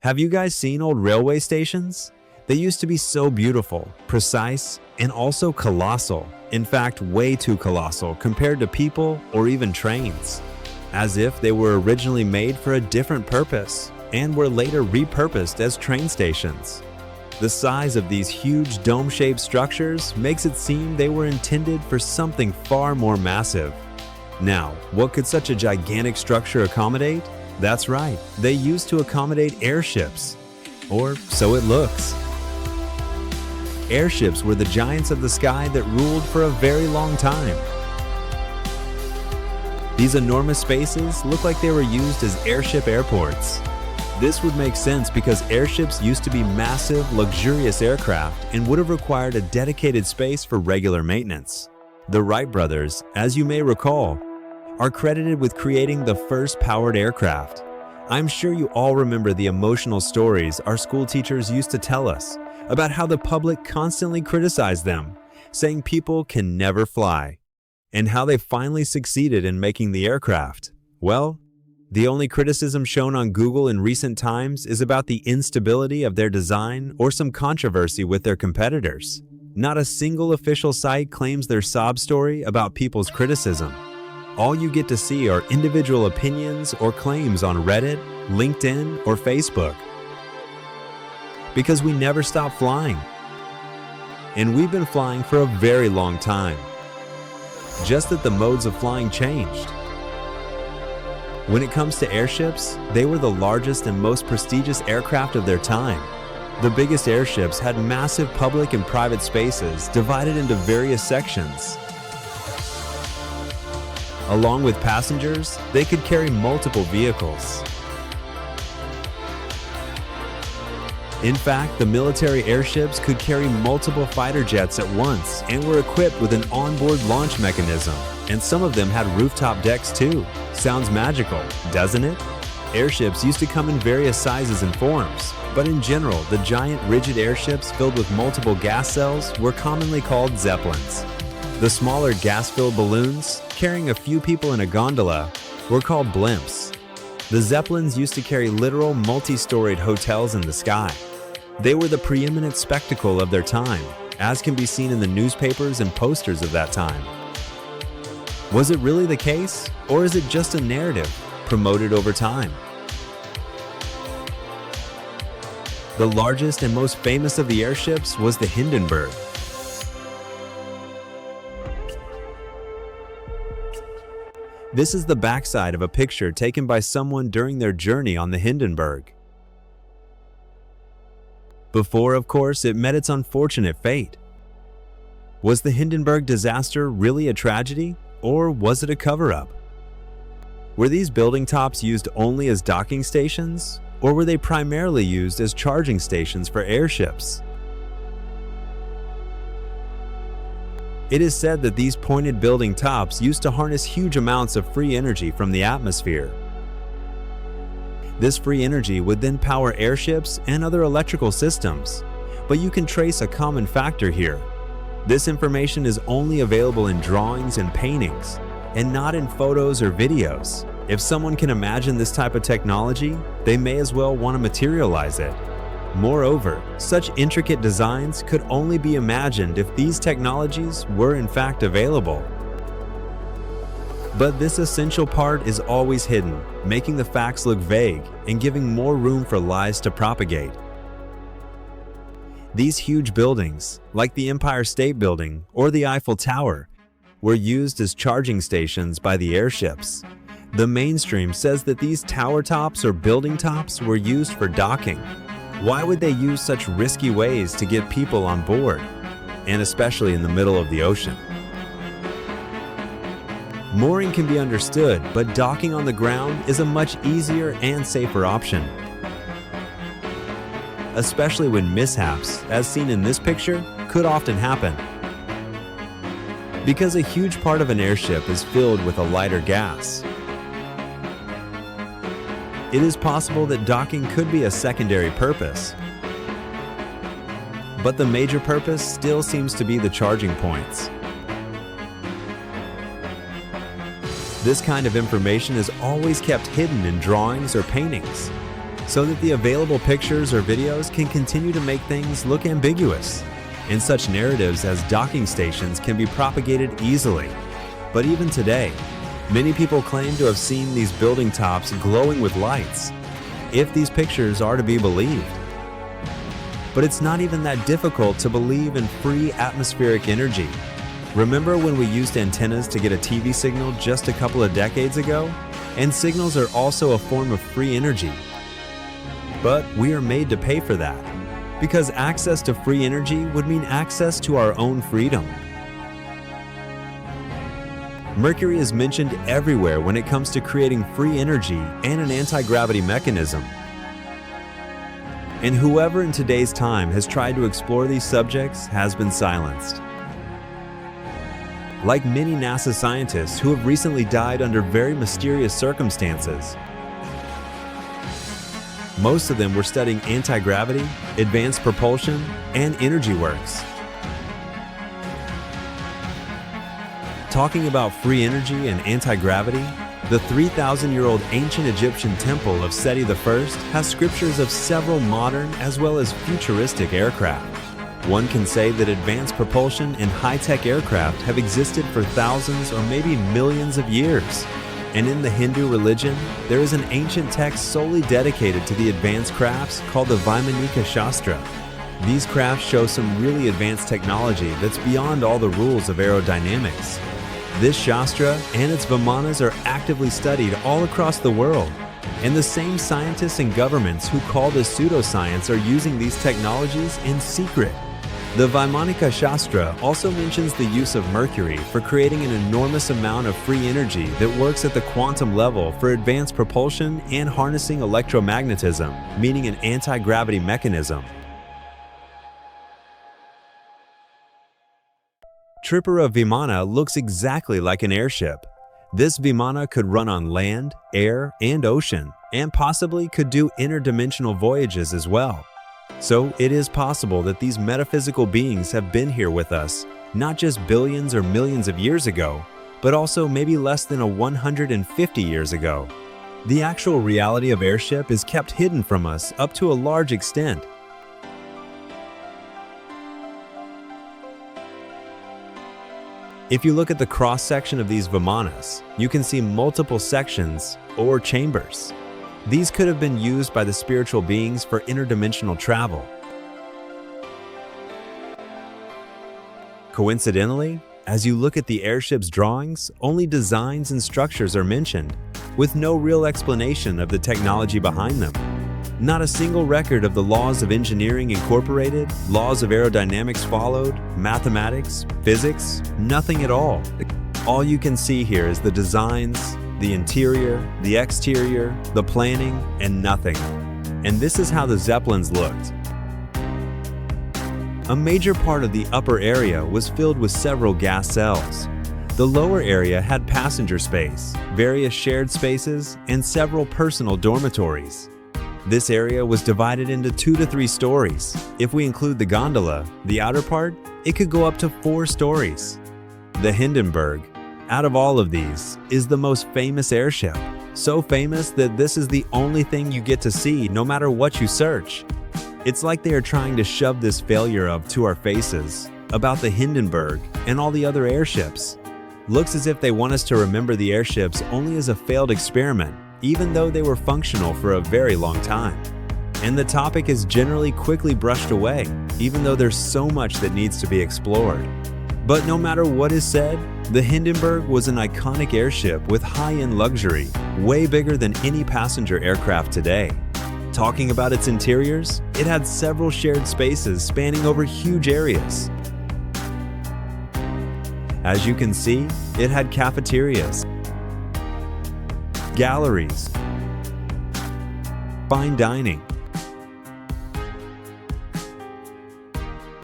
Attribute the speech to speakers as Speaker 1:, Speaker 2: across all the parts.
Speaker 1: Have you guys seen old railway stations? They used to be so beautiful, precise, and also colossal. In fact, way too colossal compared to people or even trains. As if they were originally made for a different purpose and were later repurposed as train stations. The size of these huge dome-shaped structures makes it seem they were intended for something far more massive. Now, what could such a gigantic structure accommodate? That's right, they used to accommodate airships. Or so it looks. Airships were the giants of the sky that ruled for a very long time. These enormous spaces look like they were used as airship airports. This would make sense because airships used to be massive, luxurious aircraft and would have required a dedicated space for regular maintenance. The Wright brothers, as you may recall, are credited with creating the first powered aircraft. I'm sure you all remember the emotional stories our school teachers used to tell us about how the public constantly criticized them, saying people can never fly, and how they finally succeeded in making the aircraft. Well, the only criticism shown on Google in recent times is about the instability of their design or some controversy with their competitors. Not a single official site claims their sob story about people's criticism. All you get to see are individual opinions or claims on Reddit, LinkedIn, or Facebook. Because we never stop flying. And we've been flying for a very long time. Just that the modes of flying changed. When it comes to airships, they were the largest and most prestigious aircraft of their time. The biggest airships had massive public and private spaces divided into various sections. Along with passengers, they could carry multiple vehicles. In fact, the military airships could carry multiple fighter jets at once and were equipped with an onboard launch mechanism, and some of them had rooftop decks too. Sounds magical, doesn't it? Airships used to come in various sizes and forms, but in general, the giant rigid airships filled with multiple gas cells were commonly called zeppelins. The smaller gas-filled balloons, carrying a few people in a gondola, were called blimps. The zeppelins used to carry literal multi-storied hotels in the sky. They were the preeminent spectacle of their time, as can be seen in the newspapers and posters of that time. Was it really the case, or is it just a narrative promoted over time? The largest and most famous of the airships was the Hindenburg. This is the backside of a picture taken by someone during their journey on the Hindenburg. Before, of course, it met its unfortunate fate. Was the Hindenburg disaster really a tragedy, or was it a cover-up? Were these building tops used only as docking stations, or were they primarily used as charging stations for airships? It is said that these pointed building tops used to harness huge amounts of free energy from the atmosphere. This free energy would then power airships and other electrical systems, but you can trace a common factor here. This information is only available in drawings and paintings, and not in photos or videos. If someone can imagine this type of technology, they may as well want to materialize it. Moreover, such intricate designs could only be imagined if these technologies were in fact available. But this essential part is always hidden, making the facts look vague and giving more room for lies to propagate. These huge buildings, like the Empire State Building or the Eiffel Tower, were used as charging stations by the airships. The mainstream says that these tower tops or building tops were used for docking. Why would they use such risky ways to get people on board, and especially in the middle of the ocean? Mooring can be understood, but docking on the ground is a much easier and safer option. Especially when mishaps, as seen in this picture, could often happen. Because a huge part of an airship is filled with a lighter gas. It is possible that docking could be a secondary purpose. But the major purpose still seems to be the charging points. This kind of information is always kept hidden in drawings or paintings. so that the available pictures or videos can continue to make things look ambiguous. And such narratives as docking stations can be propagated easily. But even today, many people claim to have seen these building tops glowing with lights, if these pictures are to be believed. But it's not even that difficult to believe in free atmospheric energy. Remember when we used antennas to get a TV signal just a couple of decades ago? And signals are also a form of free energy. But we are made to pay for that, because access to free energy would mean access to our own freedom. Mercury is mentioned everywhere when it comes to creating free energy and an anti-gravity mechanism. And whoever in today's time has tried to explore these subjects has been silenced. Like many NASA scientists who have recently died under very mysterious circumstances. Most of them were studying anti-gravity, advanced propulsion, and energy works. Talking about free energy and anti-gravity, the 3,000-year-old ancient Egyptian temple of Seti I has scriptures of several modern as well as futuristic aircraft. One can say that advanced propulsion and high-tech aircraft have existed for thousands or maybe millions of years. And in the Hindu religion, there is an ancient text solely dedicated to the advanced crafts called the Vaimanika Shastra. These crafts show some really advanced technology that's beyond all the rules of aerodynamics. This Shastra and its Vimanas are actively studied all across the world, and the same scientists and governments who call this pseudoscience are using these technologies in secret. The Vaimanika Shastra also mentions the use of mercury for creating an enormous amount of free energy that works at the quantum level for advanced propulsion and harnessing electro-magnetism, meaning an anti-gravity mechanism. Tripura Vimana looks exactly like an airship. This Vimana could run on land, air, and ocean, and possibly could do interdimensional voyages as well. So it is possible that these metaphysical beings have been here with us, not just billions or millions of years ago, but also maybe less than 150 years ago. The actual reality of airship is kept hidden from us up to a large extent. If you look at the cross-section of these Vimanas, you can see multiple sections or chambers. These could have been used by the spiritual beings for interdimensional travel. Coincidentally, as you look at the airship's drawings, only designs and structures are mentioned, with no real explanation of the technology behind them. Not a single record of the laws of engineering incorporated, laws of aerodynamics followed, mathematics, physics, nothing at all. All you can see here is the designs, the interior, the exterior, the planning, and nothing. And this is how the Zeppelins looked. A major part of the upper area was filled with several gas cells. The lower area had passenger space, various shared spaces, and several personal dormitories. This area was divided into 2 to 3 stories. If we include the gondola, the outer part, it could go up to 4 stories. The Hindenburg, out of all of these, is the most famous airship. So famous that this is the only thing you get to see no matter what you search. It's like they are trying to shove this failure up to our faces about the Hindenburg and all the other airships. Looks as if they want us to remember the airships only as a failed experiment, even though they were functional for a very long time. And the topic is generally quickly brushed away, even though there's so much that needs to be explored. But no matter what is said, the Hindenburg was an iconic airship with high-end luxury, way bigger than any passenger aircraft today. Talking about its interiors, it had several shared spaces spanning over huge areas. As you can see, it had cafeterias, galleries, fine dining,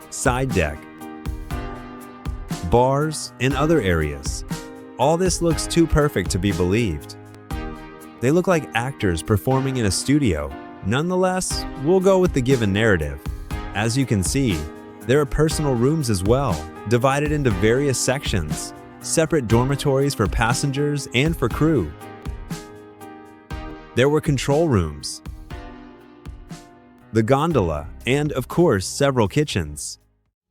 Speaker 1: side deck, bars, and other areas. All this looks too perfect to be believed. They look like actors performing in a studio. Nonetheless, we'll go with the given narrative. As you can see, there are personal rooms as well, divided into various sections, separate dormitories for passengers and for crew. There were control rooms, the gondola, and of course, several kitchens.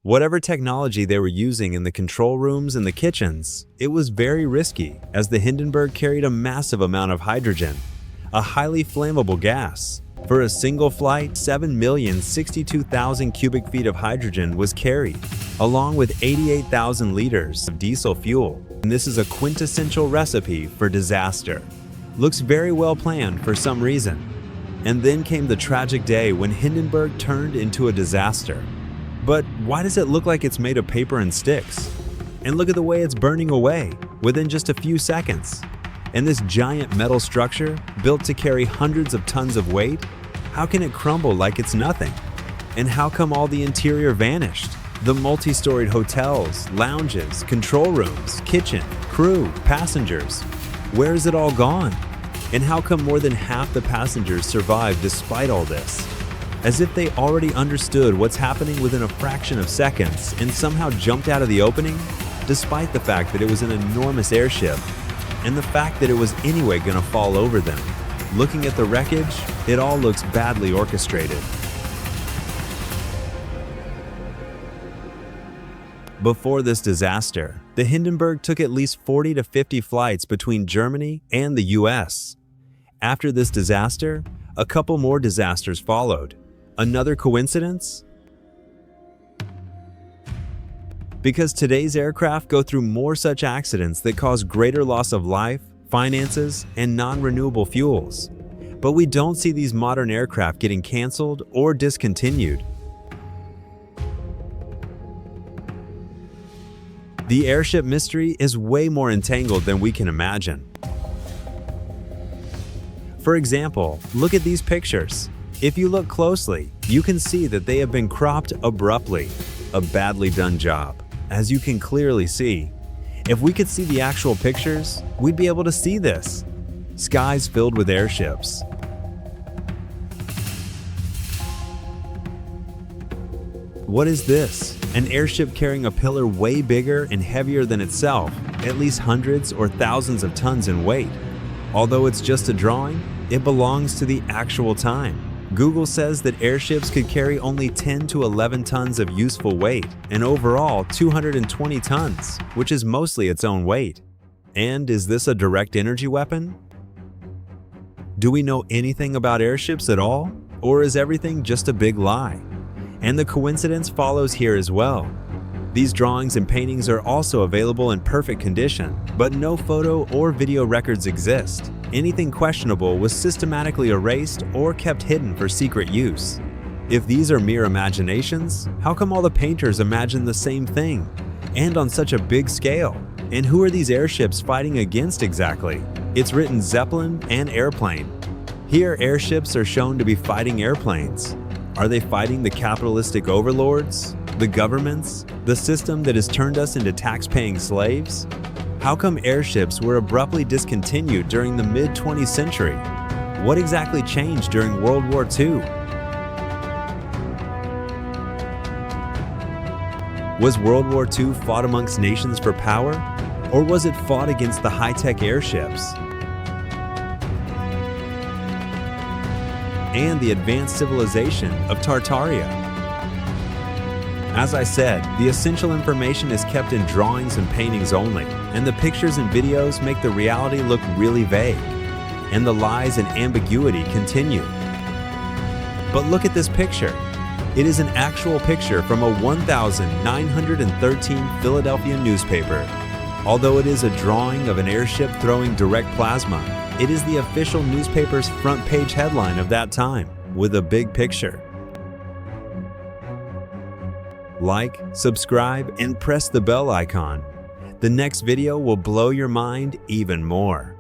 Speaker 1: Whatever technology they were using in the control rooms and the kitchens, it was very risky as the Hindenburg carried a massive amount of hydrogen, a highly flammable gas. For a single flight, 7,062,000 cubic feet of hydrogen was carried, along with 88,000 liters of diesel fuel. And this is a quintessential recipe for disaster. Looks very well planned for some reason. And then came the tragic day when Hindenburg turned into a disaster. But why does it look like it's made of paper and sticks? And look at the way it's burning away within just a few seconds. And this giant metal structure, built to carry hundreds of tons of weight, how can it crumble like it's nothing? And how come all the interior vanished? The multi-storied hotels, lounges, control rooms, kitchen, crew, passengers. Where is it all gone? And how come more than half the passengers survived despite all this? As if they already understood what's happening within a fraction of seconds and somehow jumped out of the opening, despite the fact that it was an enormous airship and the fact that it was anyway going to fall over them. Looking at the wreckage, it all looks badly orchestrated. Before this disaster, the Hindenburg took at least 40 to 50 flights between Germany and the US. After this disaster, a couple more disasters followed. Another coincidence? Because today's aircraft go through more such accidents that cause greater loss of life, finances, and non-renewable fuels. But we don't see these modern aircraft getting canceled or discontinued. The airship mystery is way more entangled than we can imagine. For example, look at these pictures. If you look closely, you can see that they have been cropped abruptly. A badly done job. As you can clearly see, if we could see the actual pictures, we'd be able to see this. Skies filled with airships. What is this? An airship carrying a pillar way bigger and heavier than itself, at least hundreds or thousands of tons in weight. Although it's just a drawing, it belongs to the actual time. Google says that airships could carry only 10 to 11 tons of useful weight, and overall 220 tons, which is mostly its own weight. And is this a direct energy weapon? Do we know anything about airships at all? Or is everything just a big lie? And the coincidence follows here as well. These drawings and paintings are also available in perfect condition, but no photo or video records exist. Anything questionable was systematically erased or kept hidden for secret use. If these are mere imaginations, how come all the painters imagine the same thing, and on such a big scale? And who are these airships fighting against exactly? It's written Zeppelin and airplane. Here, airships are shown to be fighting airplanes. Are they fighting the capitalistic overlords? The governments? The system that has turned us into tax-paying slaves? How come airships were abruptly discontinued during the mid-20th century? What exactly changed during World War II? Was World War II fought amongst nations for power? Or was it fought against the high-tech airships and the advanced civilization of Tartaria? As I said, the essential information is kept in drawings and paintings only, and the pictures and videos make the reality look really vague, and the lies and ambiguity continue. But look at this picture. It is an actual picture from a 1913 Philadelphia newspaper. Although it is a drawing of an airship throwing direct plasma, it is the official newspaper's front page headline of that time, with a big picture. Like, subscribe, and press the bell icon. The next video will blow your mind even more.